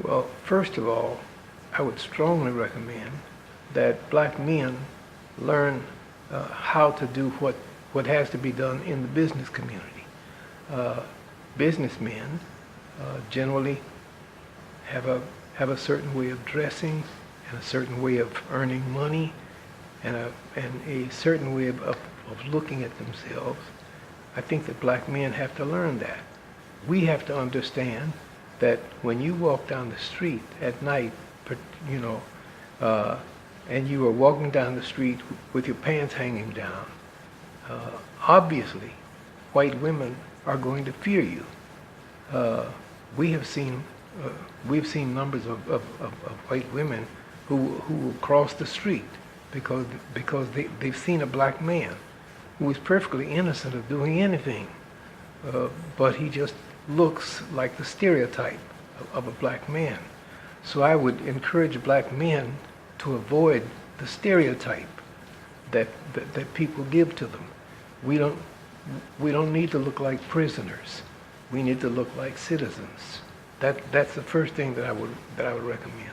Well, first of all, I would strongly recommend that black men learn how to do what has to be done in the business community. Uh, Businessmen generally have a certain way of dressing and a certain way of earning money and a certain way of looking at themselves. I think that black men have to learn that. We have to understand that when you walk down the street at night, you know, and you are walking down the street with your pants hanging down, obviously, white women are going to fear you. Uh, we have seen we've seen numbers of white women who will cross the street because they've seen a black man who is perfectly innocent of doing anything, but he just looks like the stereotype of a black man. So I would encourage black men to avoid the stereotype that people give to them. We don't need to look like prisoners. We need to look like citizens. That's the first thing that I would recommend.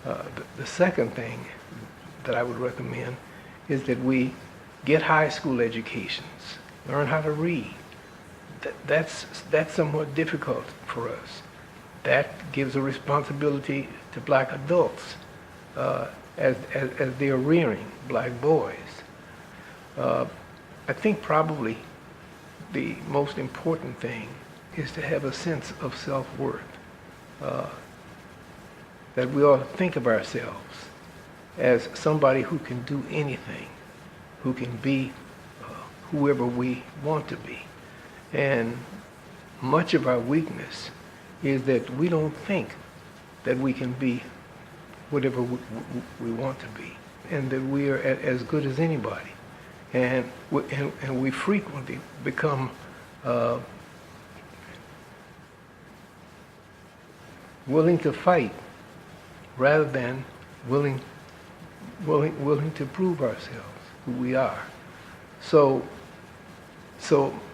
The second thing that I would recommend is that we get high school educations, learn how to read. That's somewhat difficult for us. That gives a responsibility to black adults as they are rearing black boys. I think probably the most important thing is to have a sense of self-worth. That we ought to think of ourselves as somebody who can do anything, who can be whoever we want to be. And much of our weakness is that we don't think that we can be whatever we want to be, and that we are as good as anybody. And we frequently become willing to fight rather than willing to prove ourselves who we are. So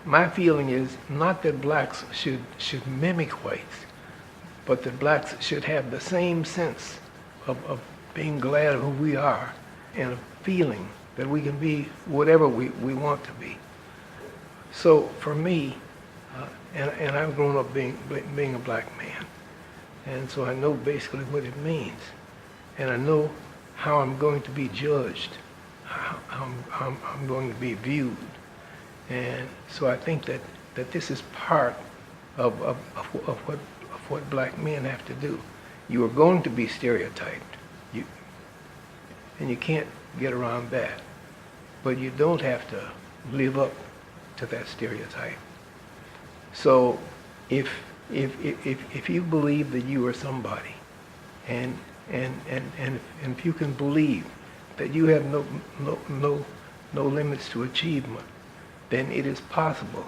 my feeling is not that blacks should mimic whites, but that blacks should have the same sense of being glad of who we are and of feeling that we can be whatever we want to be. So for me, and I've grown up being a black man, and so I know basically what it means, and I know how I'm going to be judged, how I'm going to be viewed. And so I think that this is part of what black men have to do. You are going to be stereotyped, and you can't get around that. But you don't have to live up to that stereotype. So if you believe that you are somebody, and if you can believe that you have no limits to achievement, then it is possible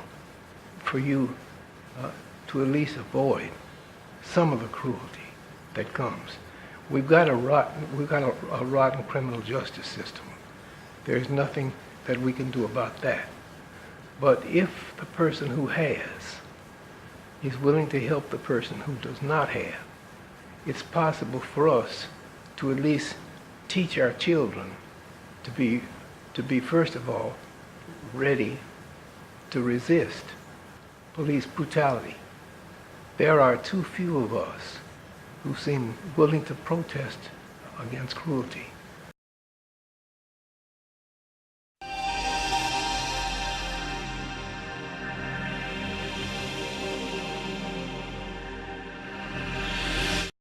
for you to at least avoid some of the cruelty that comes. We've got a rotten criminal justice system. There's nothing that we can do about that. But if the person who has is willing to help the person who does not have, it's possible for us to at least teach our children to be first of all ready to resist police brutality. There are too few of us who seem willing to protest against cruelty.